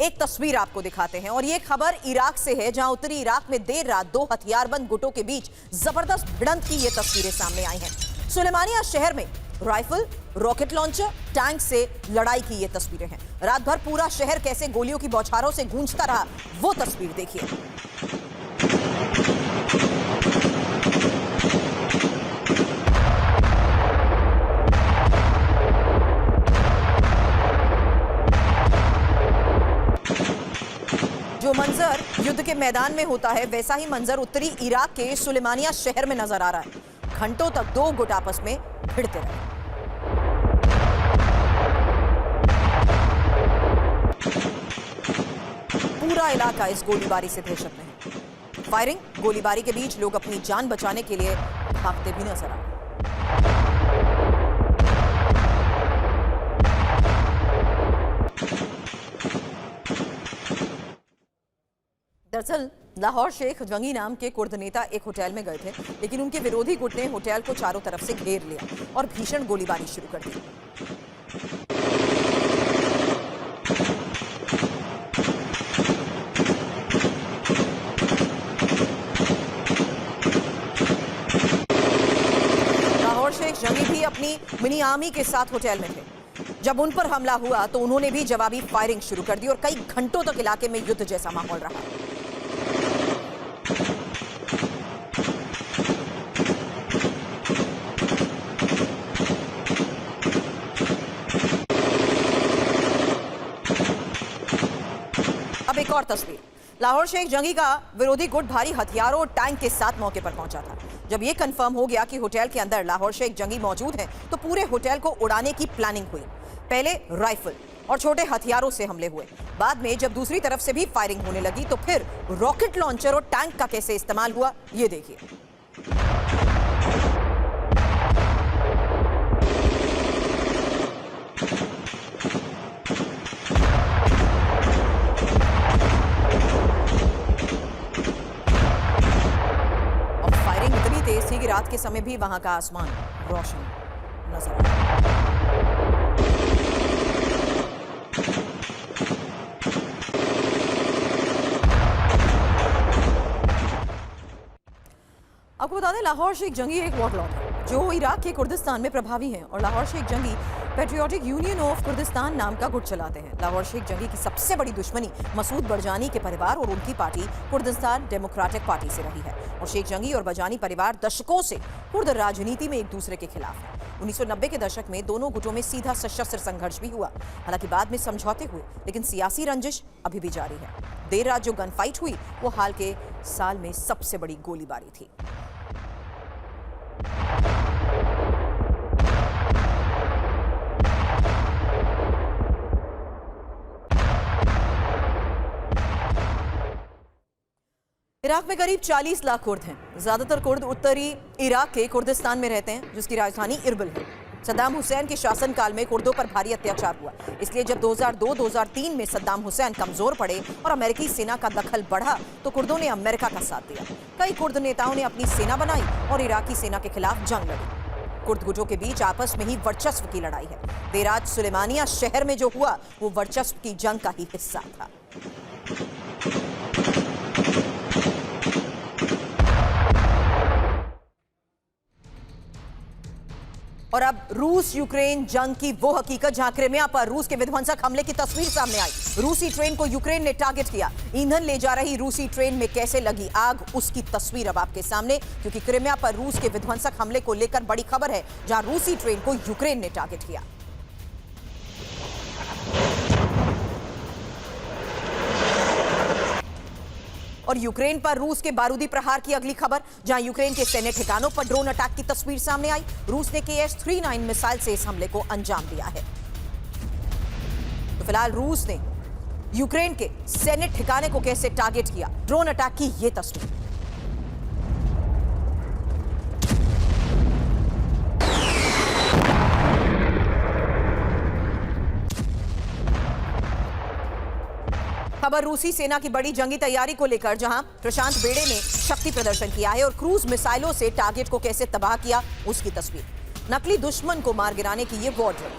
एक तस्वीर आपको दिखाते हैं और ये खबर इराक से है, जहां उत्तरी इराक में देर रात दो हथियारबंद गुटों के बीच जबरदस्त भिड़ंत की ये तस्वीरें सामने आई हैं। सुलेमानिया शहर में राइफल, रॉकेट लॉन्चर, टैंक से लड़ाई की ये तस्वीरें हैं। रात भर पूरा शहर कैसे गोलियों की बौछारों से गूंजता रहा, वो तस्वीर देखिए। जो मंजर युद्ध के मैदान में होता है, वैसा ही मंजर उत्तरी इराक के सुलेमानिया शहर में नजर आ रहा है। घंटों तक दो गुट आपस में भिड़ते रहे। पूरा इलाका इस गोलीबारी से दहशत में है। फायरिंग, गोलीबारी के बीच लोग अपनी जान बचाने के लिए भागते भी नजर आ रहे हैं। दरअसल लाहौर शेख जंगी नाम के कुर्द नेता एक होटल में गए थे, लेकिन उनके विरोधी गुट ने होटल को चारों तरफ से घेर लिया और भीषण गोलीबारी शुरू कर दी। लाहौर शेख जंगी भी अपनी मिनी आर्मी के साथ होटल में थे। जब उन पर हमला हुआ तो उन्होंने भी जवाबी फायरिंग शुरू कर दी और कई घंटों तक इलाके में युद्ध जैसा माहौल रहा। अब एक और तस्वीर। लाहौर शेख जंगी का विरोधी गुट भारी हथियारों और टैंक के साथ मौके पर पहुंचा था। जब यह कंफर्म हो गया कि होटल के अंदर लाहौर शेख जंगी मौजूद है, तो पूरे होटल को उड़ाने की प्लानिंग हुई। पहले राइफल और छोटे हथियारों से हमले हुए। बाद में जब दूसरी तरफ से भी फायरिंग होने लगी, तो फिर रॉकेट लॉन्चर और टैंक का कैसे इस्तेमाल हुआ, ये देखिए। तेज थी कि रात के समय भी वहां का आसमान रोशन नजर आया। आपको बता दें, लाहौर शेख जंगी एक वॉरलॉर्ड है जो इराक के कुर्दिस्तान में प्रभावी हैं और लाहौर शेख जंगी पैट्रियोटिक यूनियन ऑफ कुर्दिस्तान नाम का गुट चलाते हैं। लाहौर शेख जंगी की सबसे बड़ी दुश्मनी मसूद बरजानी के परिवार और उनकी पार्टी कुर्दिस्तान डेमोक्रेटिक पार्टी से रही है और शेख जंगी और बरजानी परिवार दशकों से कुर्द राजनीति में एक दूसरे के खिलाफ है। 1990 के दशक में दोनों गुटों में सीधा सशस्त्र संघर्ष भी हुआ, हालांकि बाद में समझौते हुए, लेकिन सियासी रंजिश अभी भी जारी है। देर रात जो गन फाइट हुई, वो हाल के साल में सबसे बड़ी गोलीबारी थी। इराक में करीब 40 लाख कुर्द हैं। ज्यादातर कुर्द उत्तरी इराक के कुर्दिस्तान में रहते हैं, जिसकी राजधानी इरबिल है। सद्दाम हुसैन के शासनकाल में कुर्दों पर भारी अत्याचार हुआ, इसलिए जब 2002-2003 में सद्दाम हुसैन कमजोर पड़े और अमेरिकी सेना का दखल बढ़ा, तो कुर्दों ने अमेरिका का साथ दिया। कई कुर्द नेताओं ने अपनी सेना बनाई और इराकी सेना के खिलाफ जंग लड़ी। कुर्द गुटों के बीच आपस में ही वर्चस्व की लड़ाई है। देर रात सुलेमानिया शहर में जो हुआ, वो वर्चस्व की जंग का ही हिस्सा था। और अब रूस यूक्रेन जंग की वो हकीकत, जहां क्रिमिया पर रूस के विध्वंसक हमले की तस्वीर सामने आई। रूसी ट्रेन को यूक्रेन ने टारगेट किया। ईंधन ले जा रही रूसी ट्रेन में कैसे लगी आग, उसकी तस्वीर अब आपके सामने, क्योंकि क्रिमिया पर रूस के विध्वंसक हमले को लेकर बड़ी खबर है, जहां रूसी ट्रेन को यूक्रेन ने टारगेट किया। और यूक्रेन पर रूस के बारूदी प्रहार की अगली खबर, जहां यूक्रेन के सैन्य ठिकानों पर ड्रोन अटैक की तस्वीर सामने आई। रूस ने KS-39 मिसाइल से इस हमले को अंजाम दिया है। तो फिलहाल रूस ने यूक्रेन के सैन्य ठिकाने को कैसे टारगेट किया, ड्रोन अटैक की यह तस्वीर। खबर रूसी सेना की बड़ी जंगी तैयारी को लेकर, जहां प्रशांत बेड़े ने शक्ति प्रदर्शन किया है और क्रूज मिसाइलों से टारगेट को कैसे तबाह किया, उसकी तस्वीर। नकली दुश्मन को मार गिराने की ये वॉर ड्रिल।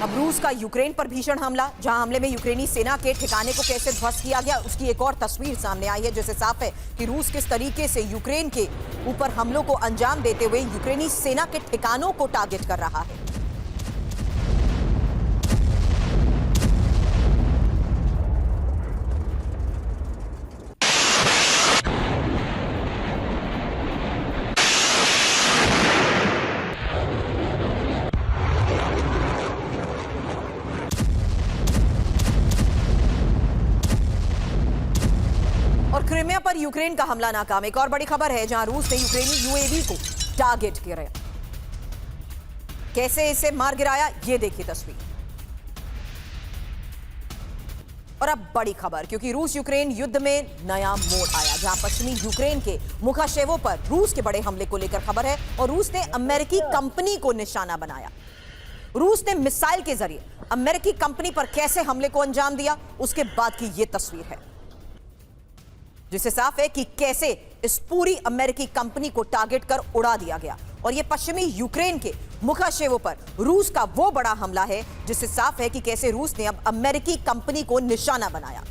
अब रूस का यूक्रेन पर भीषण हमला, जहां हमले में यूक्रेनी सेना के ठिकाने को कैसे ध्वस्त किया गया, उसकी एक और तस्वीर सामने आई है, जिससे साफ है कि रूस किस तरीके से यूक्रेन के ऊपर हमलों को अंजाम देते हुए यूक्रेनी सेना के ठिकानों को टारगेट कर रहा है। और क्रीमिया पर यूक्रेन का हमला नाकाम। एक और बड़ी खबर है, जहां रूस ने यूक्रेनी यूएवी को टारगेट किया। कैसे इसे मार गिराया, ये देखिए तस्वीर। और अब बड़ी खबर, क्योंकि रूस यूक्रेन युद्ध में नया मोड़ आया, जहां पश्चिमी यूक्रेन के मुखाशेवों पर रूस के बड़े हमले को लेकर खबर है और रूस ने अमेरिकी कंपनी को निशाना बनाया। रूस ने मिसाइल के जरिए अमेरिकी कंपनी पर कैसे हमले को अंजाम दिया, उसके बाद की यह तस्वीर है, जिससे साफ है कि कैसे इस पूरी अमेरिकी कंपनी को टारगेट कर उड़ा दिया गया। और यह पश्चिमी यूक्रेन के मुखाशेवों पर रूस का वो बड़ा हमला है, जिससे साफ है कि कैसे रूस ने अब अमेरिकी कंपनी को निशाना बनाया।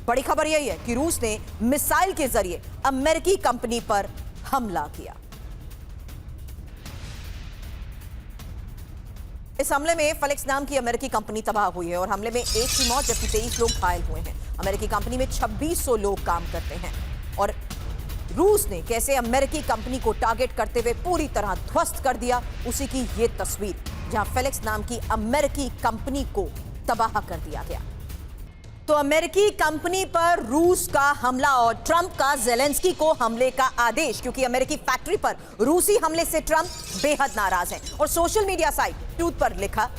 बड़ी खबर यही है कि रूस ने मिसाइल के जरिए अमेरिकी कंपनी पर हमला किया। इस हमले में फेलिक्स नाम की अमेरिकी कंपनी तबाह हुई है और हमले में एक की मौत जबकि 23 लोग घायल हुए हैं। अमेरिकी कंपनी में 2600 लोग काम करते हैं और रूस ने कैसे अमेरिकी कंपनी को टारगेट करते हुए पूरी तरह ध्वस्त कर दिया, उसी की ये तस्वीर, जहां फेलिक्स नाम की अमेरिकी कंपनी को तबाह कर दिया गया। तो अमेरिकी कंपनी पर रूस का हमला और ट्रंप का जेलेंस्की को हमले का आदेश, क्योंकि अमेरिकी फैक्ट्री पर रूसी हमले से ट्रंप बेहद नाराज हैं और सोशल मीडिया साइट ट्रूथ पर लिखा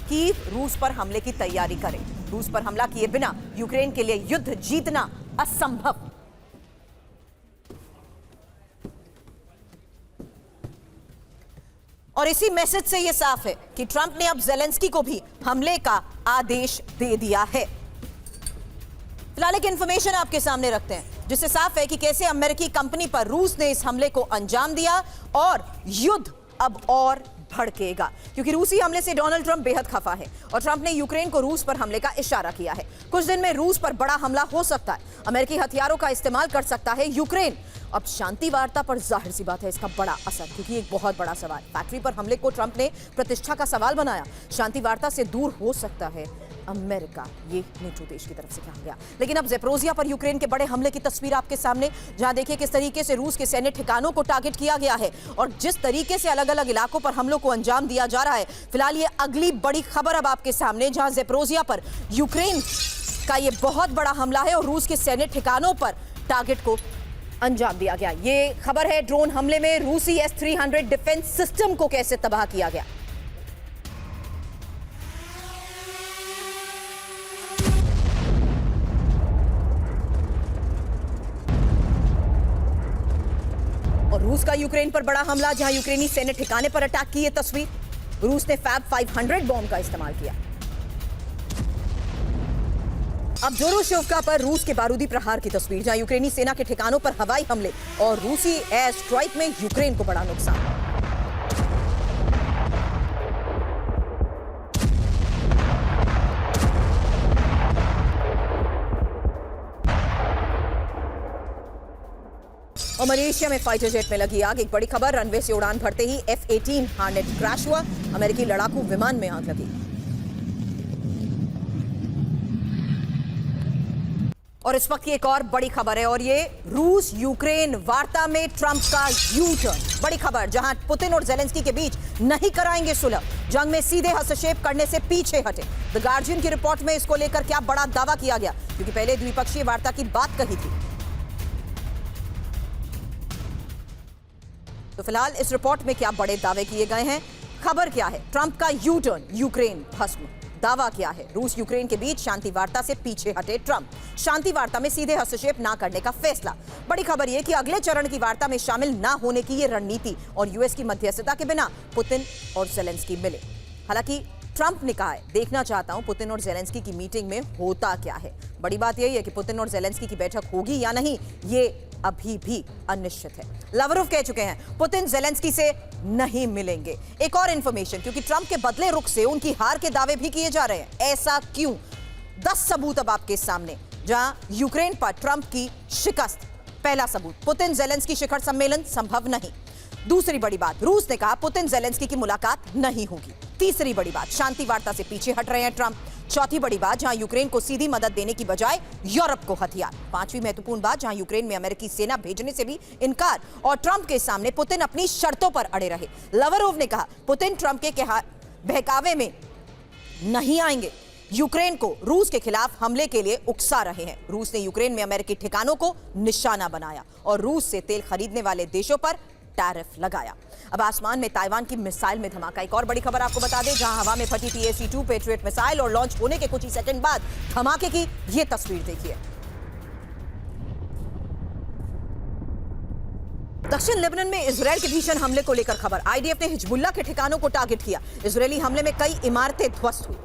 कि रूस पर हमले की तैयारी करें। रूस पर हमला किए बिना यूक्रेन के लिए युद्ध जीतना असंभव। और इसी मैसेज से यह साफ है कि ट्रंप ने अब जेलेंस्की को भी हमले का आदेश दे दिया है। फिलहाल एक इंफॉर्मेशन आपके सामने रखते हैं, जिससे साफ है कि कैसे अमेरिकी कंपनी पर रूस ने इस हमले को अंजाम दिया और युद्ध अब और भड़केगा, क्योंकि रूसी हमले से डोनाल्ड ट्रंप बेहद खफा है और ट्रंप ने यूक्रेन को रूस पर हमले का इशारा किया है। कुछ दिन में रूस पर बड़ा हमला हो सकता है, अमेरिकी हथियारों का इस्तेमाल कर सकता है यूक्रेन। अब शांति वार्ता पर जाहिर सी बात है इसका बड़ा असर, क्योंकि एक बहुत बड़ा सवाल, फैक्ट्री पर हमले को ट्रंप ने प्रतिष्ठा का सवाल बनाया। शांति वार्ता से दूर हो सकता है अमेरिका, ये नेटो देश की तरफ से कहा गया। लेकिन अब ज़ेपोरिज़िया पर यूक्रेन के बड़े हमले की तस्वीर आपके सामने, जहां देखिए किस तरीके से रूस के सैन्य ठिकानों को टारगेट किया गया है और जिस तरीके से अलग अलग इलाकों पर हमलों को अंजाम दिया जा रहा है। फिलहाल ये अगली बड़ी खबर अब आपके सामने, जहां ज़ेपोरिज़िया पर यूक्रेन का ये बहुत बड़ा हमला है और रूस के सैन्य ठिकानों पर टारगेट को अंजाम दिया गया। ये खबर है ड्रोन हमले में रूसी S-300 डिफेंस सिस्टम को कैसे तबाह किया गया। और रूस का यूक्रेन पर बड़ा हमला, जहां यूक्रेनी सैन्य ठिकाने पर अटैक की ये तस्वीर। रूस ने फैब 500 बॉम्ब का इस्तेमाल किया। अब जोरोशिवका पर रूस के बारूदी प्रहार की तस्वीर, जहां यूक्रेनी सेना के ठिकानों पर हवाई हमले और रूसी एयर स्ट्राइक में यूक्रेन को बड़ा नुकसान। और मलेशिया में फाइटर जेट में लगी आग। एक बड़ी खबर, रनवे से उड़ान भरते ही F-18 हार्नेट क्रैश हुआ, अमेरिकी लड़ाकू विमान में आग लगी। और इस वक्त की एक और बड़ी खबर है, और ये रूस यूक्रेन वार्ता में ट्रंप का यू टर्न। बड़ी खबर, जहां पुतिन और जेलेंस्की के बीच नहीं कराएंगे सुलह, जंग में सीधे हस्तक्षेप करने से पीछे हटे। द गार्जियन की रिपोर्ट में इसको लेकर क्या बड़ा दावा किया गया, क्योंकि पहले द्विपक्षीय वार्ता की बात कही थी। तो फिलहाल इस रिपोर्ट में क्या बड़े दावे किए गए हैं, खबर क्या है, ट्रंप का यू टर्न, यूक्रेन भस्म। दावा क्या है, रूस यूक्रेन के बीच शांति वार्ता से पीछे हटे ट्रंप, शांति वार्ता में सीधे हस्तक्षेप ना करने का फैसला। बड़ी खबर यह कि अगले चरण की वार्ता में शामिल ना होने की ये रणनीति और यूएस की मध्यस्थता के बिना पुतिन और जेलेंस्की मिले। हालांकि ट्रंप ने कहा है, देखना चाहता हूं पुतिन और जेलेंस्की की मीटिंग में होता क्या है। बड़ी बात यही है कि पुतिन और जेलेंस्की की बैठक होगी या नहीं, ये अभी भी अनिश्चित है। लावरोव कह चुके हैं, पुतिन जेलेंस्की से नहीं मिलेंगे। एक और इंफॉर्मेशन, क्योंकि ट्रंप के बदले रुख से उनकी हार के दावे भी किए जा रहे हैं। ऐसा क्यों? 10 सबूत अब आपके सामने, जहां यूक्रेन पर ट्रंप की शिकस्त। पहला सबूत, पुतिन जेलेंस्की शिखर सम्मेलन संभव नहीं। दूसरी बड़ी बात, रूस ने कहा पुतिन जेलेंस्की की मुलाकात नहीं होगी। तीसरी बड़ी बात, शांति वार्ता से पीछे हट रहे हैं ट्रंप। चौथी बड़ी बात, जहां यूक्रेन को सीधी मदद देने की बजाय यूरोप को हथियार। पांचवी महत्वपूर्ण बात, जहां यूक्रेन में अमेरिकी सेना भेजने से भी इनकार और ट्रंप के सामने पुतिन अपनी शर्तों पर अड़े रहे। लावरोव ने कहा पुतिन ट्रंप के बहकावे में नहीं आएंगे। यूक्रेन को रूस के खिलाफ हमले के लिए उकसा रहे हैं। रूस ने यूक्रेन में अमेरिकी ठिकानों को निशाना बनाया और रूस से तेल खरीदने वाले देशों पर टैरिफ लगाया। अब आसमान में ताइवान की मिसाइल में धमाका। एक और बड़ी खबर आपको बता दें, जहां हवा में फटी PAC-2 पेट्रियट मिसाइल और लॉन्च होने के कुछ ही सेकंड बाद धमाके की यह तस्वीर देखिए। दक्षिण लेबनान में इजराइल के भीषण हमले को लेकर खबर। IDF ने हिजबुल्लाह के ठिकानों को टारगेट किया। इजरायली हमले में कई इमारतें ध्वस्त हुई।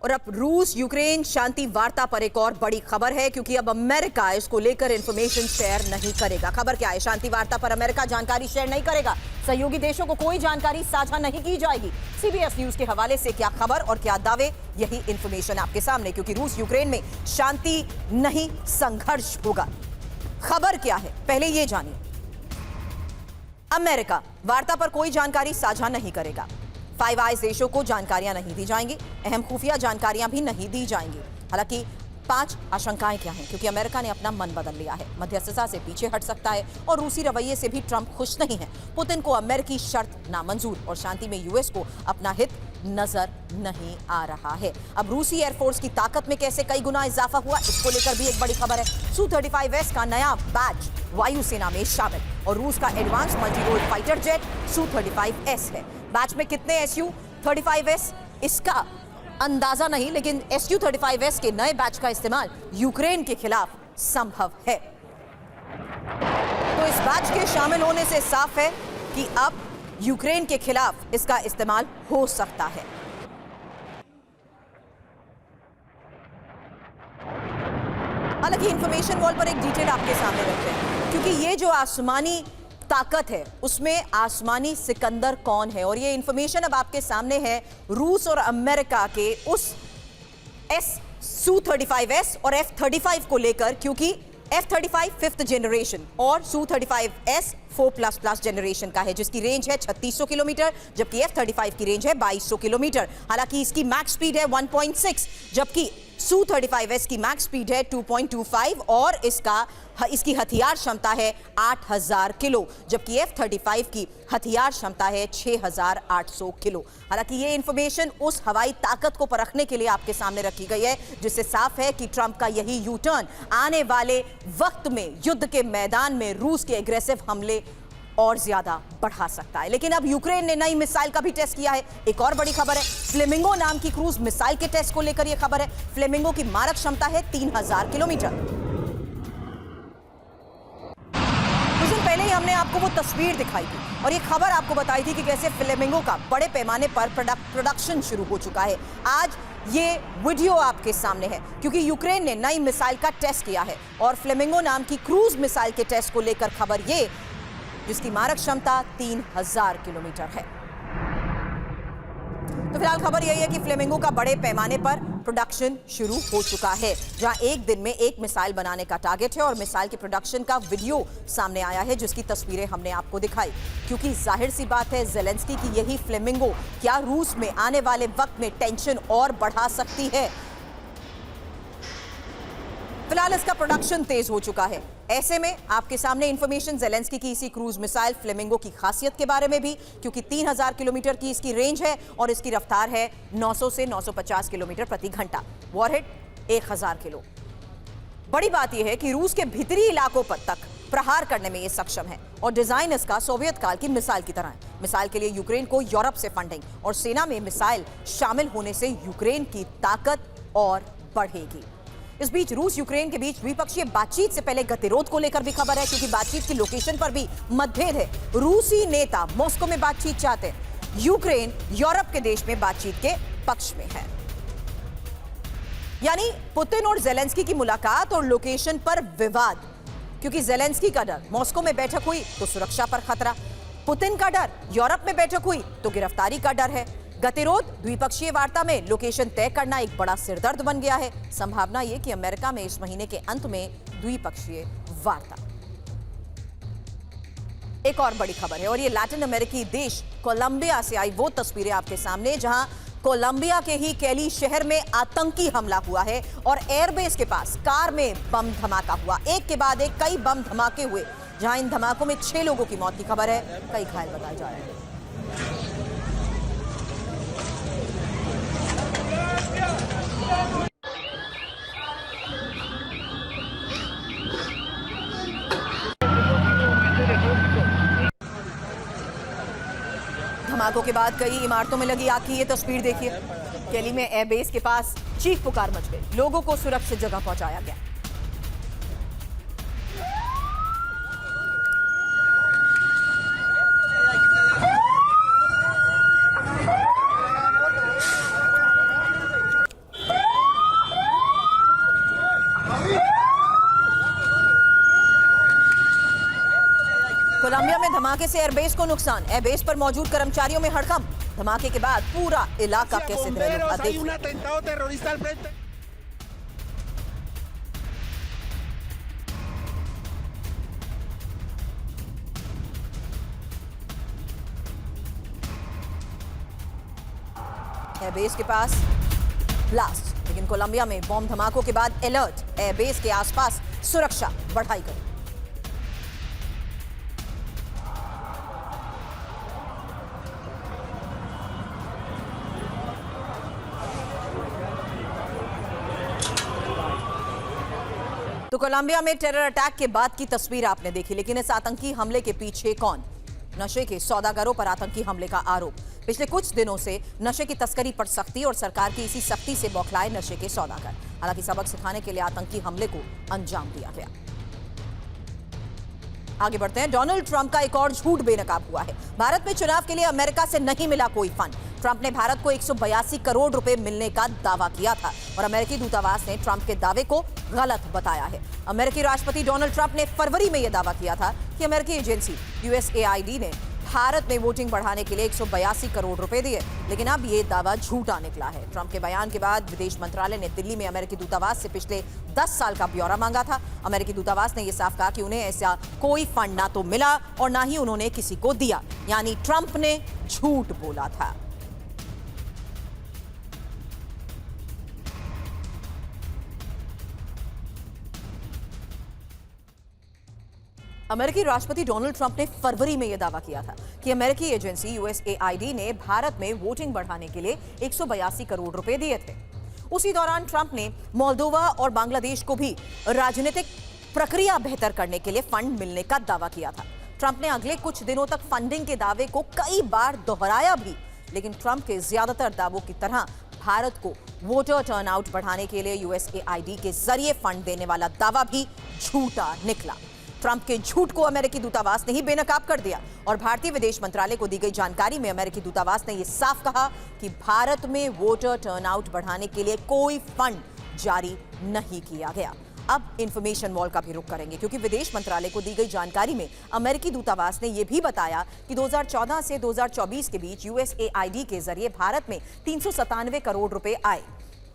और अब रूस यूक्रेन शांति वार्ता पर एक और बड़ी खबर है, क्योंकि अब अमेरिका इसको लेकर इंफॉर्मेशन शेयर नहीं करेगा। खबर क्या है? शांति वार्ता पर अमेरिका जानकारी शेयर नहीं करेगा। सहयोगी देशों को कोई जानकारी साझा नहीं की जाएगी। CBS न्यूज के हवाले से क्या खबर और क्या दावे, यही इंफॉर्मेशन आपके सामने, क्योंकि रूस यूक्रेन में शांति नहीं संघर्ष होगा। खबर क्या है, पहले यह जानिए। अमेरिका वार्ता पर कोई जानकारी साझा नहीं करेगा। फाइव आइज देशों को जानकारियां नहीं दी जाएंगी। अहम खुफिया जानकारियां भी नहीं दी जाएंगी। हालांकि 5 आशंकाएं क्या हैं, क्योंकि अमेरिका ने अपना मन बदल लिया है, मध्यस्थता से पीछे हट सकता है और रूसी रवैये से भी ट्रंप खुश नहीं है। पुतिन को अमेरिकी शर्त नामंजूर और शांति में यूएस को अपना हित नजर नहीं आ रहा है। अब रूसी एयरफोर्स की ताकत में कैसे कई गुना इजाफा हुआ, इसको लेकर भी एक बड़ी खबर है। Su-35S का नया बैच वायुसेना में शामिल और रूस का advance multi role fighter jet Su-35S है। बैच में कितने Su-35S, इसका अंदाजा नहीं, लेकिन Su-35S के नए बैच का इस्तेमाल यूक्रेन के खिलाफ संभव है। तो इस बैच के शामिल होने से साफ है कि अब यूक्रेन के खिलाफ इसका इस्तेमाल हो सकता है। हालांकि इंफॉर्मेशन वॉल पर एक डिटेल आपके सामने रखते हैं, क्योंकि ये जो आसमानी ताकत है उसमें आसमानी सिकंदर कौन है, और ये इंफॉर्मेशन अब आपके सामने है रूस और अमेरिका के उस Su-35S और F-35 को लेकर, क्योंकि F-35 5th जनरेशन और Su-35S 4++ जनरेशन का है, जिसकी रेंज है 3600 किलोमीटर, जबकि F-35 की रेंज है 2200 किलोमीटर। हालांकि इसकी मैक्स स्पीड है 1.6, जबकि Su-35S की मैक्स स्पीड है 2.25 और इसकी हथियार क्षमता है 8000 किलो, जबकि F-35 की हथियार क्षमता है 6800 किलो। हालांकि ये इंफॉर्मेशन उस हवाई ताकत को परखने के लिए आपके सामने रखी गई है, जिससे साफ है कि ट्रंप का यही यू टर्न आने वाले वक्त में युद्ध के मैदान में रूस के एग्रेसिव हमले और ज्यादा बढ़ा सकता है। लेकिन अब यूक्रेन ने नई मिसाइल का भी टेस्ट किया है। एक और बड़ी खबर है, फ्लेमिंगो नाम की क्रूज मिसाइल के टेस्ट को लेकर यह खबर है। फ्लेमिंगो की मारक क्षमता है 3000 किलोमीटर। कुछ दिन पहले ही हमने आपको वो तस्वीर दिखाई थी और ये खबर आपको बताई थी कि कैसे फ्लेमिंगो का बड़े पैमाने पर प्रोडक्शन शुरू हो चुका है। आज ये वीडियो आपके सामने है, क्योंकि यूक्रेन ने नई मिसाइल का टेस्ट किया है और फ्लेमिंगो नाम की क्रूज मिसाइल के टेस्ट को लेकर खबर ये, जिसकी मारक क्षमता 3000 किलोमीटर है। तो फिलहाल खबर यही है कि फ्लेमिंगो का बड़े पैमाने पर प्रोडक्शन शुरू हो चुका है, जहां एक दिन में एक मिसाइल बनाने का टारगेट है और मिसाइल के प्रोडक्शन का वीडियो सामने आया है, जिसकी तस्वीरें हमने आपको दिखाई। क्योंकि जाहिर सी बात है, जेलेंस्की की यही फ्लेमिंगो क्या रूस में आने वाले वक्त में टेंशन और बढ़ा सकती है। फिलहाल इसका प्रोडक्शन तेज हो चुका है। ऐसे में आपके सामने इंफॉर्मेशन जेलेंस्की की इसी क्रूज मिसाइल फ्लेमिंगो की खासियत के बारे में भी, क्योंकि 3000 किलोमीटर की इसकी रेंज है और इसकी रफ्तार है 900 से 950 किलोमीटर प्रति घंटा। Warhead 1000 kilo. बड़ी बात यह है कि रूस के भीतरी इलाकों पर तक प्रहार करने में यह सक्षम है और डिजाइन इसका सोवियत काल की मिसाइल की तरह है। मिसाइल के लिए यूक्रेन को यूरोप से फंडिंग और सेना में मिसाइल शामिल होने से यूक्रेन की ताकत और बढ़ेगी। इस बीच रूस यूक्रेन के बीच द्विपक्षीय बातचीत से पहले गतिरोध को लेकर भी खबर है, क्योंकि बातचीत की लोकेशन पर भी मतभेद है। रूसी नेता मॉस्को में बातचीत चाहते हैं, यूक्रेन यूरोप के देश में बातचीत के पक्ष में है। यानी पुतिन और जेलेंस्की की मुलाकात और लोकेशन पर विवाद। क्योंकि जेलेंस्की का डर, मॉस्को में बैठक हुई तो सुरक्षा पर खतरा, पुतिन का डर, यूरोप में बैठक हुई तो गिरफ्तारी का डर है। गतिरोध, द्विपक्षीय वार्ता में लोकेशन तय करना एक बड़ा सिरदर्द बन गया है। संभावना यह कि अमेरिका में इस महीने के अंत में द्विपक्षीय वार्ता। एक और बड़ी खबर है और ये लैटिन अमेरिकी देश कोलंबिया से आई वो तस्वीरें आपके सामने, जहां कोलंबिया के ही कैली शहर में आतंकी हमला हुआ है और एयरबेस के पास कार में बम धमाका हुआ। एक के बाद एक कई बम धमाके हुए, जहां इन धमाकों में 6 लोगों की मौत की खबर है, कई घायल बताए जा रहे हैं। धमाकों के बाद कई इमारतों में लगी आग की ये तस्वीर देखिए। कैली में एयरबेस के पास चीख पुकार मच गई, लोगों को सुरक्षित जगह पहुंचाया गया। कोलंबिया में धमाके से एयरबेस को नुकसान, एयरबेस पर मौजूद कर्मचारियों में हड़कंप। धमाके के बाद पूरा इलाका कैसे दहला देखिए। एयरबेस के पास ब्लास्ट, लेकिन कोलंबिया में बॉम्ब धमाकों के बाद अलर्ट, एयरबेस के आसपास सुरक्षा बढ़ाई गई। तो कोलंबिया में टेरर अटैक के बाद की तस्वीर आपने देखी, लेकिन इस आतंकी हमले के पीछे कौन? नशे के सौदागरों पर आतंकी हमले का आरोप। पिछले कुछ दिनों से नशे की तस्करी पर सख्ती और सरकार की इसी सख्ती से बौखलाए नशे के सौदागर। हालांकि सबक सिखाने के लिए आतंकी हमले को अंजाम दिया गया। आगे बढ़ते हैं। डोनाल्ड ट्रंप का एक और झूठ बेनकाब हुआ है। भारत में चुनाव के लिए अमेरिका से नहीं मिला कोई फंड। ट्रंप ने भारत को 182 करोड़ रुपए मिलने का दावा किया था और अमेरिकी दूतावास ने ट्रंप के दावे को गलत बताया है। अमेरिकी राष्ट्रपति डोनाल्ड ट्रंप ने फरवरी में यह दावा किया था कि अमेरिकी एजेंसी USAID ने भारत में वोटिंग बढ़ाने के लिए 182 करोड़ रुपए दिए, लेकिन अब ये दावा झूठा निकला है। ट्रंप के बयान के बाद विदेश मंत्रालय ने दिल्ली में अमेरिकी दूतावास से पिछले 10 साल का ब्यौरा मांगा था। अमेरिकी दूतावास ने यह साफ कहा कि उन्हें ऐसा कोई फंड ना तो मिला और ना ही उन्होंने किसी को दिया, यानी ट्रंप ने झूठ बोला था। अमेरिकी राष्ट्रपति डोनाल्ड ट्रंप ने फरवरी में यह दावा किया था कि अमेरिकी एजेंसी USAID ने भारत में वोटिंग बढ़ाने के लिए 182 करोड़ रुपए दिए थे। उसी दौरान ट्रंप ने मोल्दोवा और बांग्लादेश को भी राजनीतिक प्रक्रिया बेहतर करने के लिए फंड मिलने का दावा किया था। ट्रंप ने अगले कुछ दिनों तक फंडिंग के दावे को कई बार दोहराया भी, लेकिन ट्रंप के ज्यादातर दावों की तरह भारत को वोटर टर्नआउट बढ़ाने के लिए USAID के जरिए फंड देने वाला दावा भी झूठा निकला। ट्रंप के झूठ को अमेरिकी दूतावास ने ही बेनकाब कर दिया और भारतीय विदेश मंत्रालय को दी गई जानकारी में अमेरिकी दूतावास ने यह साफ कहा कि भारत में वोटर टर्नआउट बढ़ाने के लिए कोई फंड जारी नहीं किया गया। अब इंफॉर्मेशन वॉल का भी रुख करेंगे, क्योंकि विदेश मंत्रालय को दी गई जानकारी में अमेरिकी दूतावास ने यह भी बताया कि 2014 से 2024 के बीच USAID के जरिए भारत में 397 करोड़ रुपए आए।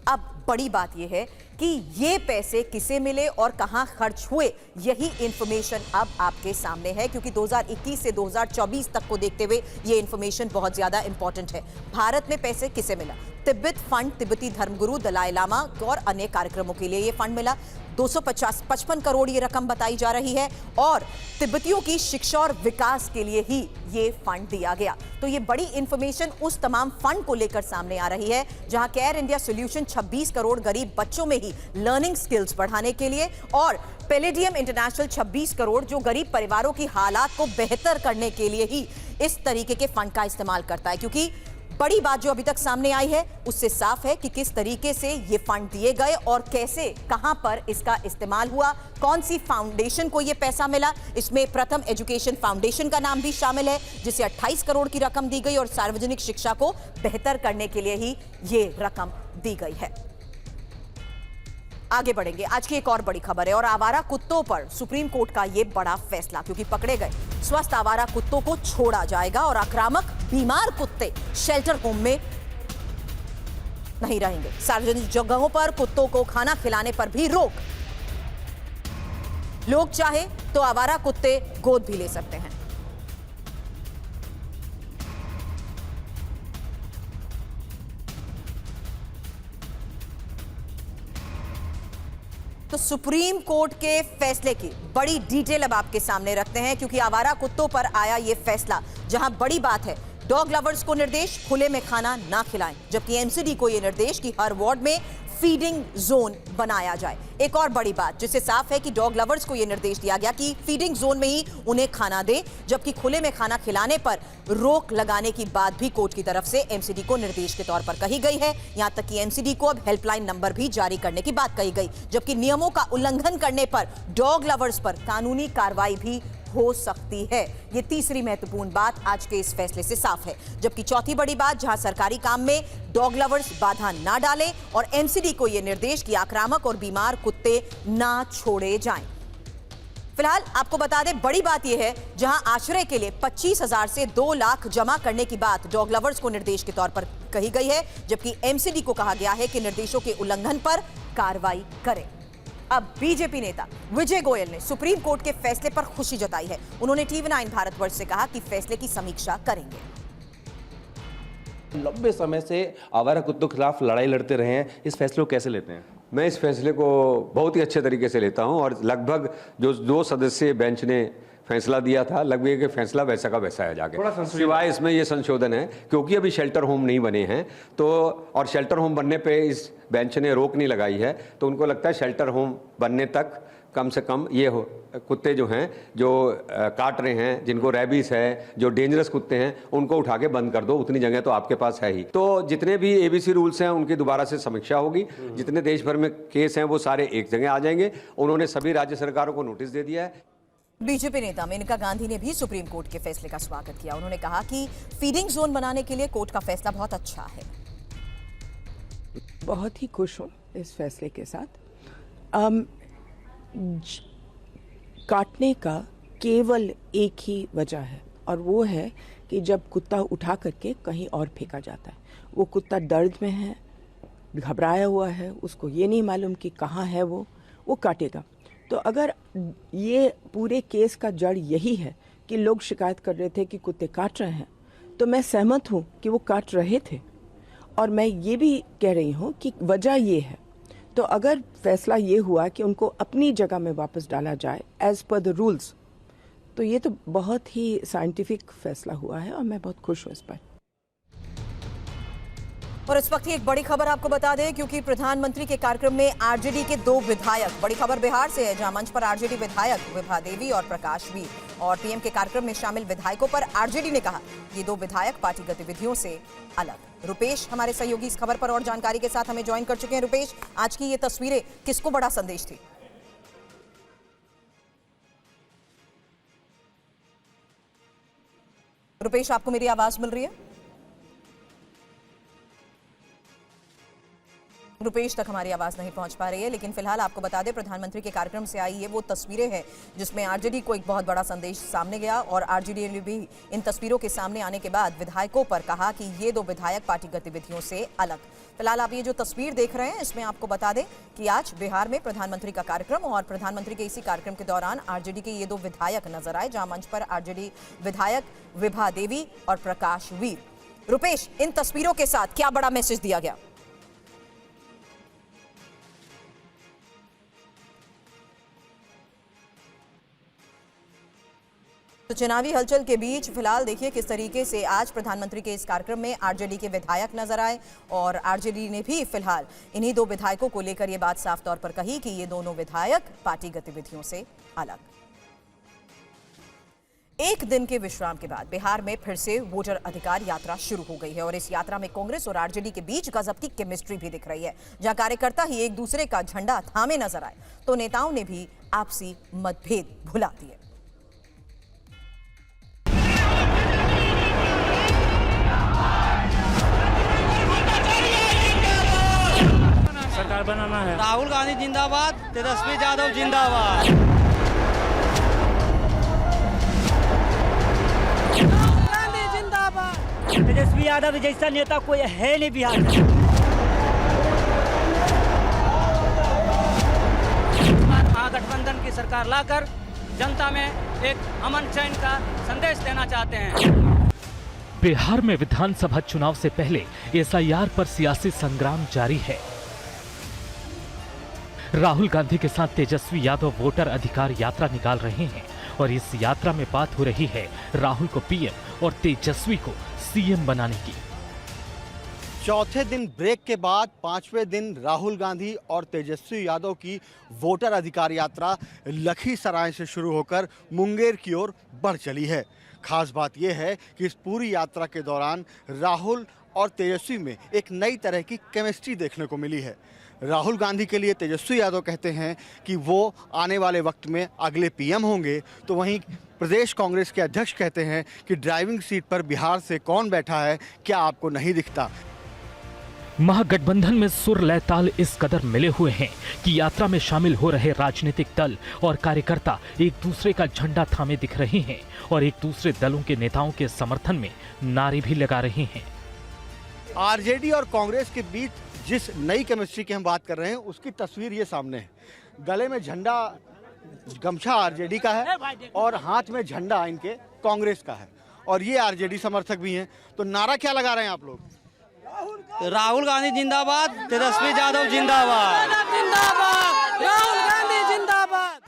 अब बड़ी बात यह है कि ये पैसे किसे मिले और कहां खर्च हुए, यही इंफॉर्मेशन अब आपके सामने है, क्योंकि 2021 से 2024 तक को देखते हुए ये इंफॉर्मेशन बहुत ज्यादा इंपॉर्टेंट है। भारत में पैसे किसे मिला? तिब्बत फंड, तिब्बती धर्मगुरु दलाई लामा और अन्य कार्यक्रमों के लिए ये फंड मिला। 255 करोड़ ये रकम बताई जा रही है और तिब्बतियों की शिक्षा और विकास के लिए ही ये फंड दिया गया। तो ये बड़ी इंफॉर्मेशन उस तमाम फंड को लेकर सामने आ रही है, जहां केयर इंडिया सॉल्यूशन 26 करोड़ गरीब बच्चों में ही लर्निंग स्किल्स बढ़ाने के लिए और पैलेडियम इंटरनेशनल 26 करोड़ जो गरीब परिवारों की हालात को बेहतर करने के लिए ही इस तरीके के फंड का इस्तेमाल करता है। क्योंकि बड़ी बात जो अभी तक सामने आई है उससे साफ है कि किस तरीके से ये फंड दिए गए और कैसे, कहां पर इसका इस्तेमाल हुआ, कौन सी फाउंडेशन को ये पैसा मिला। इसमें प्रथम एजुकेशन फाउंडेशन का नाम भी शामिल है, जिसे 28 करोड़ की रकम दी गई और सार्वजनिक शिक्षा को बेहतर करने के लिए ही ये रकम दी गई है। आगे बढ़ेंगे। आज की एक और बड़ी खबर है और आवारा कुत्तों पर सुप्रीम कोर्ट का ये बड़ा फैसला, क्योंकि पकड़े गए स्वस्थ आवारा कुत्तों को छोड़ा जाएगा और आक्रामक बीमार कुत्ते शेल्टर होम में नहीं रहेंगे। सार्वजनिक जगहों पर कुत्तों को खाना खिलाने पर भी रोक। लोग चाहे तो आवारा कुत्ते गोद भी ले सकते हैं। तो सुप्रीम कोर्ट के फैसले की बड़ी डिटेल अब आपके सामने रखते हैं, क्योंकि आवारा कुत्तों पर आया यह फैसला, जहां बड़ी बात है डॉग लवर्स को निर्देश खुले में खाना ना खिलाएं, जबकि एमसीडी को यह निर्देश कि हर वार्ड में फीडिंग जोन बनाया जाए। एक और बड़ी बात जिससे साफ है कि डॉग लवर्स को यह निर्देश दिया गया कि फीडिंग जोन में ही उन्हें खाना दें, जबकि खुले में खाना खिलाने पर रोक लगाने की बात भी कोर्ट की तरफ से एमसीडी को निर्देश के तौर पर कही गई है। यहां तक कि एमसीडी को अब हेल्पलाइन नंबर भी जारी करने की बात कही गई, जबकि नियमों का उल्लंघन करने पर डॉग लवर्स पर कानूनी कार्रवाई भी हो सकती है। ये तीसरी महत्वपूर्ण बात आज के इस फैसले से साफ है। जबकि चौथी बड़ी बात, जहां सरकारी काम में डॉग लवर्स बाधा ना डालें और एमसीडी को यह निर्देश कि आक्रामक और बीमार कुत्ते ना छोड़े जाएं। फिलहाल आपको बता दें, बड़ी बात यह है जहां आश्रय के लिए 25,000 से 2 लाख जमा करने की बात डॉग लवर्स को निर्देश के तौर पर कही गई है, जबकि एमसीडी को कहा गया है कि निर्देशों के उल्लंघन पर कार्रवाई करें। अब बीजेपी नेता विजय गोयल ने सुप्रीम कोर्ट के फैसले पर खुशी जताई है। उन्होंने टीवी9 भारतवर्ष से कहा कि फैसले की समीक्षा करेंगे। लंबे समय से आवारा कुत्तों के खिलाफ लड़ाई लड़ते रहे हैं, इस फैसले को कैसे लेते हैं? मैं इस फैसले को बहुत ही अच्छे तरीके से लेता हूं और लगभग जो 2 सदस्यीय बेंच ने फैसला दिया था, लगभग ये फैसला वैसा का वैसा है जाके। सिवाय इसमें ये संशोधन है क्योंकि अभी शेल्टर होम नहीं बने हैं, तो और शेल्टर होम बनने पे इस बेंच ने रोक नहीं लगाई है, तो उनको लगता है शेल्टर होम बनने तक कम से कम ये कुत्ते जो हैं जो काट रहे हैं, जिनको रेबीज है, जो डेंजरस कुत्ते हैं, उनको उठा के बंद कर दो, उतनी जगह तो आपके पास है ही। तो जितने भी एबीसी रूल्स हैं उनकी दोबारा से समीक्षा होगी। जितने देश भर में केस हैं वो सारे एक जगह आ जाएंगे। उन्होंने सभी राज्य सरकारों को नोटिस दे दिया है। बीजेपी नेता मेनका गांधी ने भी सुप्रीम कोर्ट के फैसले का स्वागत किया। उन्होंने कहा कि फीडिंग जोन बनाने के लिए कोर्ट का फैसला बहुत अच्छा है। बहुत ही खुश हूँ इस फैसले के साथ। काटने का केवल एक ही वजह है और वो है कि जब कुत्ता उठा करके कहीं और फेंका जाता है, वो कुत्ता दर्द में है, घबराया हुआ है, उसको ये नहीं मालूम कि कहाँ है वो काटेगा। तो अगर ये पूरे केस का जड़ यही है कि लोग शिकायत कर रहे थे कि कुत्ते काट रहे हैं, तो मैं सहमत हूँ कि वो काट रहे थे और मैं ये भी कह रही हूँ कि वजह ये है। तो अगर फैसला ये हुआ कि उनको अपनी जगह में वापस डाला जाए एज पर द रूल्स, तो ये तो बहुत ही साइंटिफिक फैसला हुआ है और मैं बहुत खुश हूँ इस पर। और इस वक्त एक बड़ी खबर आपको बता दें, क्योंकि प्रधानमंत्री के कार्यक्रम में आरजेडी के 2 विधायक, बड़ी खबर बिहार से है, जहां मंच पर आरजेडी विधायक विभा देवी और प्रकाश वीर और पीएम के कार्यक्रम में शामिल विधायकों पर आरजेडी ने कहा ये 2 विधायक पार्टी गतिविधियों से अलग। रुपेश हमारे सहयोगी इस खबर पर और जानकारी के साथ हमें ज्वाइन कर चुके हैं। रुपेश, आज की ये तस्वीरें किसको बड़ा संदेश थी? रुपेश, आपको मेरी आवाज मिल रही है? रुपेश तक हमारी आवाज नहीं पहुंच पा रही है, लेकिन फिलहाल आपको बता दें प्रधानमंत्री के कार्यक्रम से आई ये वो तस्वीरें हैं जिसमें आरजेडी को एक बहुत बड़ा संदेश सामने गया और आरजेडी ने भी इन तस्वीरों के सामने आने के बाद विधायकों पर कहा कि ये 2 विधायक पार्टी गतिविधियों से अलग। फिलहाल आप ये जो तस्वीर देख रहे हैं इसमें आपको बता दें कि आज बिहार में प्रधानमंत्री का कार्यक्रम और प्रधानमंत्री के इसी कार्यक्रम के दौरान आरजेडी के ये 2 विधायक नजर आए, जहां मंच पर आरजेडी विधायक विभा देवी और प्रकाश वीर। रुपेश, इन तस्वीरों के साथ क्या बड़ा मैसेज दिया गया? तो चुनावी हलचल के बीच फिलहाल देखिए किस तरीके से आज प्रधानमंत्री के इस कार्यक्रम में आरजेडी के विधायक नजर आए और आरजेडी ने भी फिलहाल इन्हीं 2 विधायकों को लेकर यह बात साफ तौर पर कही कि ये दोनों विधायक पार्टी गतिविधियों से अलग। एक दिन के विश्राम के बाद बिहार में फिर से वोटर अधिकार यात्रा शुरू हो गई है और इस यात्रा में कांग्रेस और आरजेडी के बीच गजब की केमिस्ट्री भी दिख रही है। जहां कार्यकर्ता ही एक दूसरे का झंडा थामे नजर आए तो नेताओं ने भी आपसी मतभेद भुला दिए। सरकार बनाना है। राहुल गांधी जिंदाबाद, तेजस्वी यादव जिंदाबाद। गांधी जिंदाबाद। तेजस्वी यादव जैसा नेता कोई है नहीं बिहार में। महागठबंधन की सरकार लाकर जनता में एक अमन चैन का संदेश देना चाहते हैं। बिहार में विधानसभा चुनाव से पहले एसआईआर पर सियासी संग्राम जारी है। राहुल गांधी के साथ तेजस्वी यादव वोटर अधिकार यात्रा निकाल रहे हैं और इस यात्रा में बात हो रही है राहुल को पीएम और तेजस्वी को सीएम बनाने की। चौथे दिन ब्रेक के बाद पांचवें दिन राहुल गांधी और तेजस्वी यादव की वोटर अधिकार यात्रा लखीसराय से शुरू होकर मुंगेर की ओर बढ़ चली है। खास बात यह है कि इस पूरी यात्रा के दौरान राहुल और तेजस्वी में एक नई तरह की केमिस्ट्री देखने को मिली है। राहुल गांधी के लिए तेजस्वी यादव कहते हैं कि वो आने वाले वक्त में अगले पीएम होंगे, तो वहीं प्रदेश कांग्रेस के अध्यक्ष कहते हैं कि ड्राइविंग सीट पर बिहार से कौन बैठा है, क्या आपको नहीं दिखता। महागठबंधन में सुर लय ताल इस कदर मिले हुए हैं कि यात्रा में शामिल हो रहे राजनीतिक दल और कार्यकर्ता एक दूसरे का झंडा थामे दिख रहे हैं और एक दूसरे दलों के नेताओं के समर्थन में नारे भी लगा रहे हैं। आरजेडी और कांग्रेस के बीच जिस नई केमिस्ट्री की हम बात कर रहे हैं उसकी तस्वीर ये सामने है। गले में झंडा, गमछा आरजेडी का है और हाथ में झंडा इनके कांग्रेस का है और ये आरजेडी समर्थक भी हैं। तो नारा क्या लगा रहे हैं आप लोग? राहुल गांधी जिंदाबाद, तेजस्वी यादव जिंदाबाद। राहुल गांधी जिंदाबाद।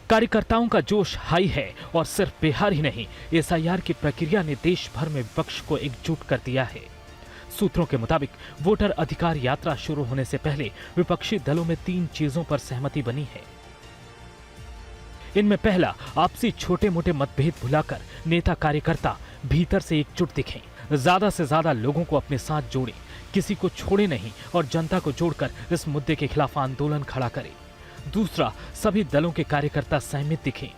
कार्यकर्ताओं का जोश हाई है और सिर्फ बिहार ही नहीं, एसआईआर की प्रक्रिया ने देश भर में विपक्ष को एकजुट कर दिया है। सूत्रों के मुताबिक वोटर अधिकार यात्रा शुरू होने से पहले विपक्षी दलों में 3 चीजों पर सहमति बनी है। इनमें पहला, आपसी छोटे मोटे मतभेद भुलाकर नेता कार्यकर्ता भीतर से एकजुट दिखें, ज्यादा से ज्यादा लोगों को अपने साथ जोड़ें, किसी को छोड़े नहीं और जनता को जोड़कर इस मुद्दे के खिलाफ आंदोलन खड़ा करें। दूसरा, सभी दलों के कार्यकर्ता सहमत दिखें,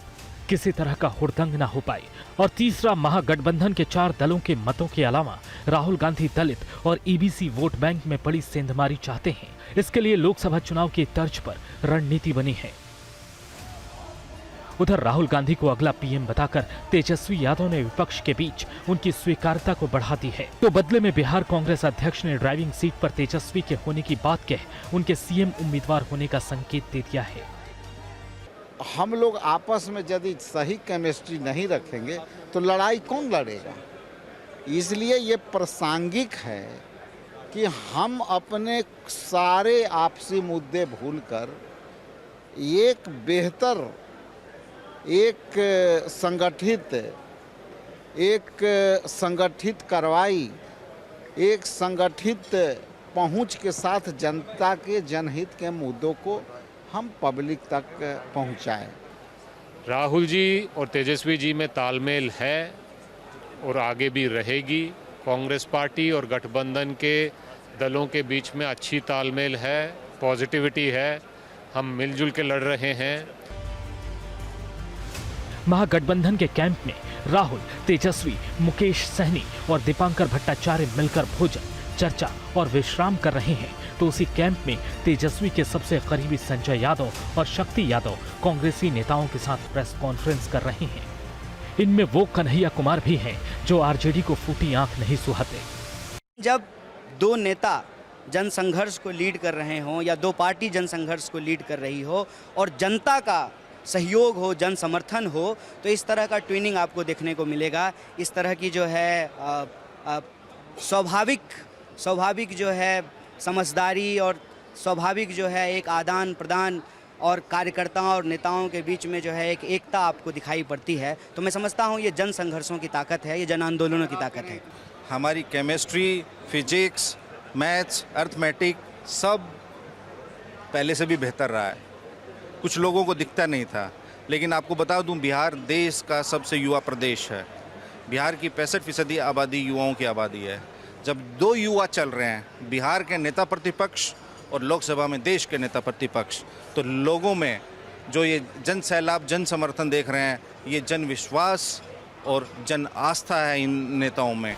किसी तरह का हुड़दंग ना हो पाए। और तीसरा, महागठबंधन के 4 दलों के मतों के अलावा राहुल गांधी दलित और ईबीसी वोट बैंक में बड़ी सेंधमारी चाहते हैं। इसके लिए लोकसभा चुनाव की तर्ज पर रणनीति बनी है। उधर राहुल गांधी को अगला पीएम बताकर तेजस्वी यादव ने विपक्ष के बीच उनकी स्वीकार्यता को बढ़ा दी है। तो बदले में बिहार कांग्रेस अध्यक्ष ने ड्राइविंग सीट पर तेजस्वी के होने की बात कह उनके सीएम उम्मीदवार होने का संकेत दे दिया है। हम लोग आपस में यदि सही केमिस्ट्री नहीं रखेंगे तो लड़ाई कौन लड़ेगा। इसलिए ये प्रासंगिक है कि हम अपने सारे आपसी मुद्दे भूलकर एक बेहतर, एक संगठित कार्रवाई, एक संगठित पहुंच के साथ जनता के जनहित के मुद्दों को हम पब्लिक तक पहुंचाएं। राहुल जी और तेजस्वी जी में तालमेल है और आगे भी रहेगी। कांग्रेस पार्टी और गठबंधन के दलों के बीच में अच्छी तालमेल है, पॉजिटिविटी है, हम मिलजुल के लड़ रहे हैं। महागठबंधन के कैंप में राहुल, तेजस्वी, मुकेश सहनी और दीपांकर भट्टाचार्य मिलकर भोजन, चर्चा और विश्राम कर रहे हैं। तो उसी कैंप में तेजस्वी के सबसे करीबी संजय यादव और शक्ति यादव कांग्रेसी नेताओं के साथ प्रेस कॉन्फ्रेंस कर रहे हैं। इनमें वो कन्हैया कुमार भी हैं जो आरजेडी को फूटी आंख नहीं सुहाते। जब 2 नेता जनसंघर्ष को लीड कर रहे हों या 2 पार्टी जनसंघर्ष को लीड कर रही हो और जनता का सहयोग हो, जन समर्थन हो, तो इस तरह का ट्विनिंग आपको देखने को मिलेगा। इस तरह की जो है स्वाभाविक जो है समझदारी और स्वाभाविक जो है एक आदान प्रदान और कार्यकर्ताओं और नेताओं के बीच में जो है एक एकता आपको दिखाई पड़ती है। तो मैं समझता हूँ ये जन संघर्षों की ताकत है, ये जन आंदोलनों की ताकत है। हमारी केमिस्ट्री, फिजिक्स, मैथ्स, अर्थमेटिक सब पहले से भी बेहतर रहा है। कुछ लोगों को दिखता नहीं था, लेकिन आपको बता दूं बिहार देश का सबसे युवा प्रदेश है। बिहार की 65% आबादी युवाओं की आबादी है। जब 2 युवा चल रहे हैं, बिहार के नेता प्रतिपक्ष और लोकसभा में देश के नेता प्रतिपक्ष, तो लोगों में जो ये जन सैलाब, जन समर्थन देख रहे हैं, ये जन विश्वास और जन आस्था है इन नेताओं में।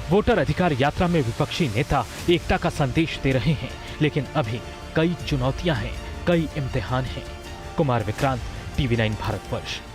वोटर अधिकार यात्रा में विपक्षी नेता एकता का संदेश दे रहे हैं, लेकिन अभी कई चुनौतियां हैं, कई इम्तिहान हैं। कुमार विक्रांत, TV9 भारतवर्ष।